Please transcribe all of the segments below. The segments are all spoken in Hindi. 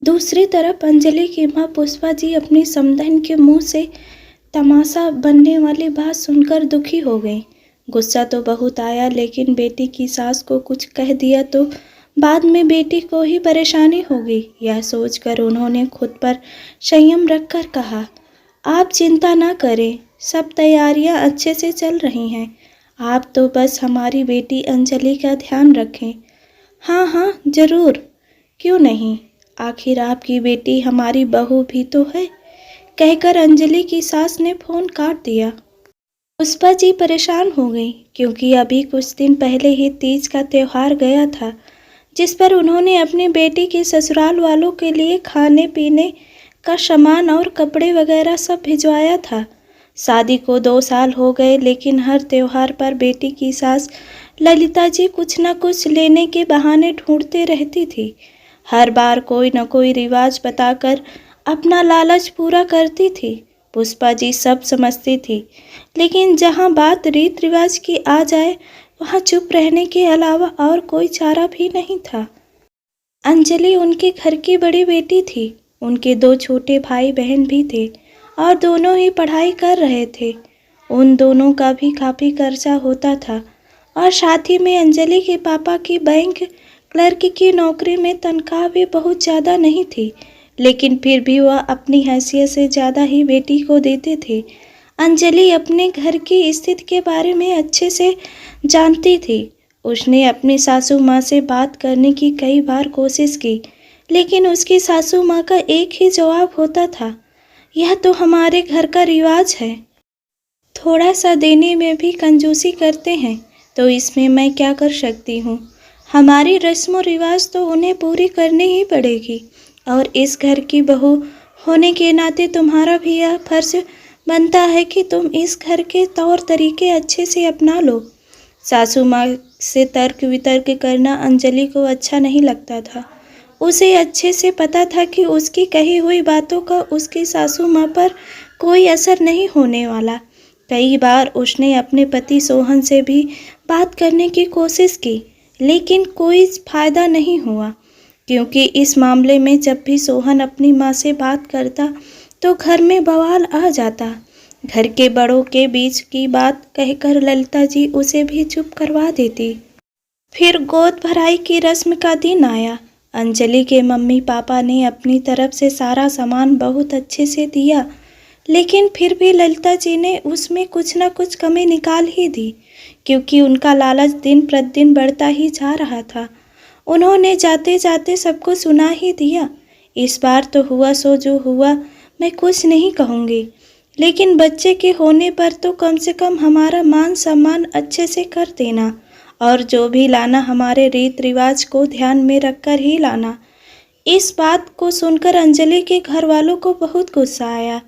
दूसरी तरफ अंजलि की माँ पुष्पा जी अपनी समधन के मुंह से तमाशा बनने वाली बात सुनकर दुखी हो गई। गुस्सा तो बहुत आया, लेकिन बेटी की सास को कुछ कह दिया तो बाद में बेटी को ही परेशानी होगी, यह सोचकर उन्होंने खुद पर संयम रखकर कहा, आप चिंता ना करें, सब तैयारियां अच्छे से चल रही हैं। आप तो बस हमारी बेटी अंजलि का ध्यान रखें। हाँ हाँ जरूर, क्यों नहीं, आखिर आपकी बेटी हमारी बहू भी तो है, कहकर अंजलि की सास ने फोन काट दिया। पुष्पा जी परेशान हो गई, क्योंकि अभी कुछ दिन पहले ही तीज का त्योहार गया था, जिस पर उन्होंने अपनी बेटी के ससुराल वालों के लिए खाने पीने का सामान और कपड़े वगैरह सब भिजवाया था। शादी को 2 साल हो गए, लेकिन हर त्योहार पर बेटी की सास ललिता जी कुछ न कुछ लेने के बहाने ढूंढते रहती थी। हर बार कोई न कोई रिवाज बताकर अपना लालच पूरा करती थी। पुष्पा जी सब समझती थी, लेकिन जहाँ बात रीत रिवाज की आ जाए, वहाँ चुप रहने के अलावा और कोई चारा भी नहीं था। अंजलि उनके घर की बड़ी बेटी थी। उनके 2 छोटे भाई बहन भी थे और दोनों ही पढ़ाई कर रहे थे। उन दोनों का भी काफ़ी खर्चा होता था और साथ ही में अंजलि के पापा की बैंक क्लर्क की नौकरी में तनख्वाह भी बहुत ज़्यादा नहीं थी, लेकिन फिर भी वह अपनी हैसियत से ज़्यादा ही बेटी को देते थे। अंजलि अपने घर की स्थिति के बारे में अच्छे से जानती थी। उसने अपनी सासू माँ से बात करने की कई बार कोशिश की, लेकिन उसकी सासू माँ का एक ही जवाब होता था, यह तो हमारे घर का रिवाज है, थोड़ा सा देने में भी कंजूसी करते हैं, तो इसमें मैं क्या कर सकती हूँ। हमारी रस्म रिवाज तो उन्हें पूरी करनी ही पड़ेगी, और इस घर की बहू होने के नाते तुम्हारा भी यह फर्ज बनता है कि तुम इस घर के तौर तरीके अच्छे से अपना लो। सासू माँ से तर्क वितर्क करना अंजलि को अच्छा नहीं लगता था। उसे अच्छे से पता था कि उसकी कही हुई बातों का उसकी सासू माँ पर कोई असर नहीं होने वाला। कई बार उसने अपने पति सोहन से भी बात करने की कोशिश की, लेकिन कोई फायदा नहीं हुआ, क्योंकि इस मामले में जब भी सोहन अपनी माँ से बात करता तो घर में बवाल आ जाता। घर के बड़ों के बीच की बात कहकर ललिता जी उसे भी चुप करवा देती। फिर गोद भराई की रस्म का दिन आया। अंजलि के मम्मी पापा ने अपनी तरफ से सारा सामान बहुत अच्छे से दिया, लेकिन फिर भी ललिता जी ने उसमें कुछ न कुछ कमी निकाल ही दी, क्योंकि उनका लालच दिन प्रतिदिन बढ़ता ही जा रहा था। उन्होंने जाते जाते सबको सुना ही दिया। इस बार तो हुआ सो जो हुआ, मैं कुछ नहीं कहूँगी, लेकिन बच्चे के होने पर तो कम से कम हमारा मान सम्मान अच्छे से कर देना, और जो भी लाना हमारे रीत रिवाज को ध्यान में रखकर ही लाना। इस बात को सुनकर अंजलि के घर वालों को बहुत गुस्सा आया,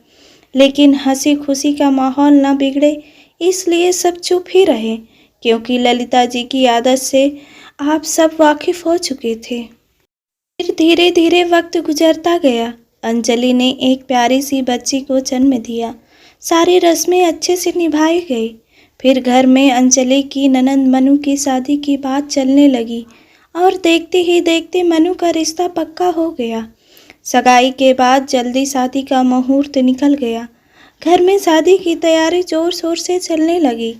लेकिन हंसी खुशी का माहौल न बिगड़े इसलिए सब चुप ही रहे, क्योंकि ललिता जी की आदत से आप सब वाकिफ हो चुके थे। फिर धीरे धीरे वक्त गुजरता गया। अंजलि ने एक प्यारी सी बच्ची को जन्म दिया। सारी रस्में अच्छे से निभाई गई। फिर घर में अंजलि की ननंद मनु की शादी की बात चलने लगी, और देखते ही देखते मनु का रिश्ता पक्का हो गया। सगाई के बाद जल्दी शादी का मुहूर्त निकल गया। घर में शादी की तैयारी जोर शोर से चलने लगी।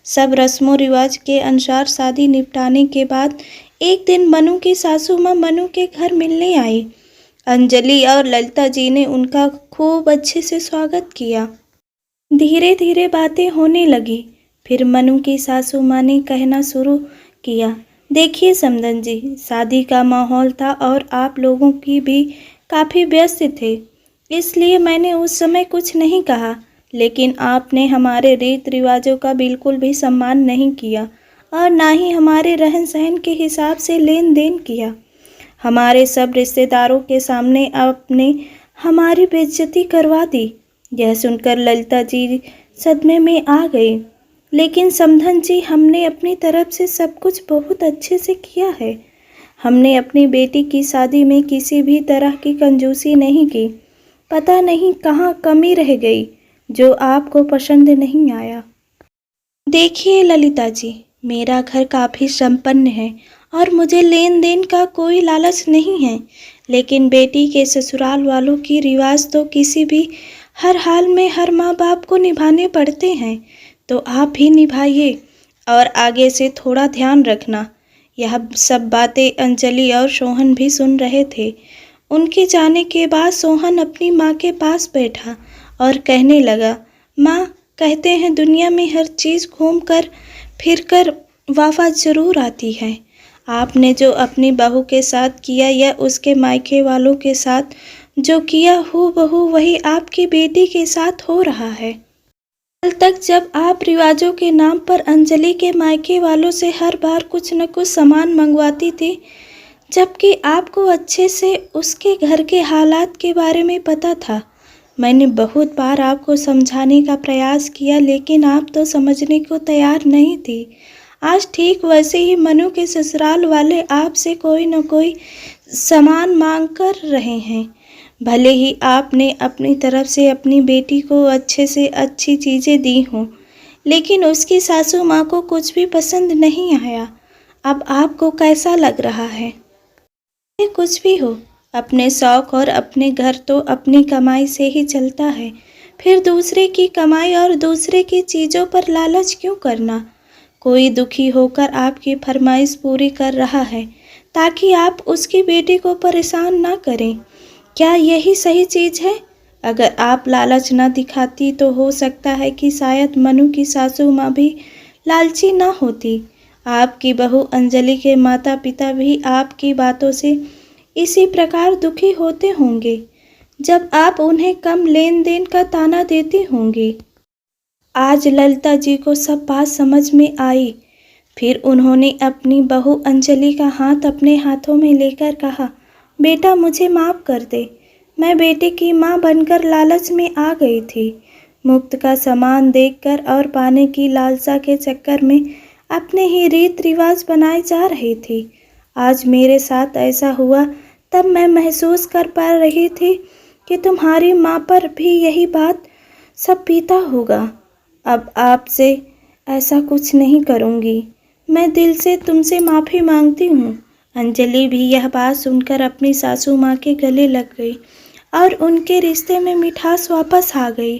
सब रस्मों रिवाज के अनुसार शादी निपटाने के बाद एक दिन मनु की सासू माँ मनु के घर मिलने आई। अंजलि और ललिता जी ने उनका खूब अच्छे से स्वागत किया। धीरे धीरे बातें होने लगी। फिर मनु की सासू माँ ने कहना शुरू किया, देखिए समधन जी, शादी का माहौल था और आप लोगों की भी काफ़ी व्यस्त थे, इसलिए मैंने उस समय कुछ नहीं कहा, लेकिन आपने हमारे रीत रिवाजों का बिल्कुल भी सम्मान नहीं किया और ना ही हमारे रहन सहन के हिसाब से लेन देन किया। हमारे सब रिश्तेदारों के सामने आपने हमारी बेइज्जती करवा दी। यह सुनकर ललिता जी सदमे में आ गई। लेकिन समधन जी, हमने अपनी तरफ से सब कुछ बहुत अच्छे से किया है। हमने अपनी बेटी की शादी में किसी भी तरह की कंजूसी नहीं की। पता नहीं कहाँ कमी रह गई जो आपको पसंद नहीं आया। देखिए ललिता जी, मेरा घर काफ़ी संपन्न है और मुझे लेन देन का कोई लालच नहीं है, लेकिन बेटी के ससुराल वालों की रिवाज तो किसी भी हर हाल में हर माँ बाप को निभाने पड़ते हैं, तो आप भी निभाइए और आगे से थोड़ा ध्यान रखना। यह सब बातें अंजलि और सोहन भी सुन रहे थे। उनके जाने के बाद सोहन अपनी माँ के पास बैठा और कहने लगा, माँ, कहते हैं दुनिया में हर चीज़ घूम कर फिर कर वापस ज़रूर आती है। आपने जो अपनी बहू के साथ किया या उसके मायके वालों के साथ जो किया हूबहू वही आपकी बेटी के साथ हो रहा है। कल तक जब आप रिवाजों के नाम पर अंजलि के मायके वालों से हर बार कुछ न कुछ सामान मंगवाती थी, जबकि आपको अच्छे से उसके घर के हालात के बारे में पता था। मैंने बहुत बार आपको समझाने का प्रयास किया, लेकिन आप तो समझने को तैयार नहीं थी। आज ठीक वैसे ही मनु के ससुराल वाले आपसे कोई न कोई सामान मांग कर रहे हैं। भले ही आपने अपनी तरफ से अपनी बेटी को अच्छे से अच्छी चीज़ें दी हों, लेकिन उसकी सासू माँ को कुछ भी पसंद नहीं आया। अब आपको कैसा लग रहा है? कुछ भी हो, अपने शौक और अपने घर तो अपनी कमाई से ही चलता है। फिर दूसरे की कमाई और दूसरे की चीज़ों पर लालच क्यों करना? कोई दुखी होकर आपकी फरमाइश पूरी कर रहा है ताकि आप उसकी बेटी को परेशान ना करें। क्या यही सही चीज़ है? अगर आप लालच ना दिखाती तो हो सकता है कि शायद मनु की सासू माँ भी लालची ना होती। आपकी बहू अंजलि के माता पिता भी आपकी बातों से इसी प्रकार दुखी होते होंगे जब आप उन्हें कम लेन देन का ताना देती होंगी। आज ललिता जी को सब बात समझ में आई। फिर उन्होंने अपनी बहू अंजलि का हाथ अपने हाथों में लेकर कहा, बेटा मुझे माफ़ कर दे। मैं बेटे की माँ बनकर लालच में आ गई थी। मुफ्त का सामान देखकर और पाने की लालसा के चक्कर में अपने ही रीत रिवाज बनाए जा रही थी। आज मेरे साथ ऐसा हुआ तब मैं महसूस कर पा रही थी कि तुम्हारी माँ पर भी यही बात सब बीता होगा। अब आपसे ऐसा कुछ नहीं करूँगी। मैं दिल से तुमसे माफ़ी मांगती हूँ। अंजलि भी यह बात सुनकर अपनी सासू माँ के गले लग गई और उनके रिश्ते में मिठास वापस आ गई।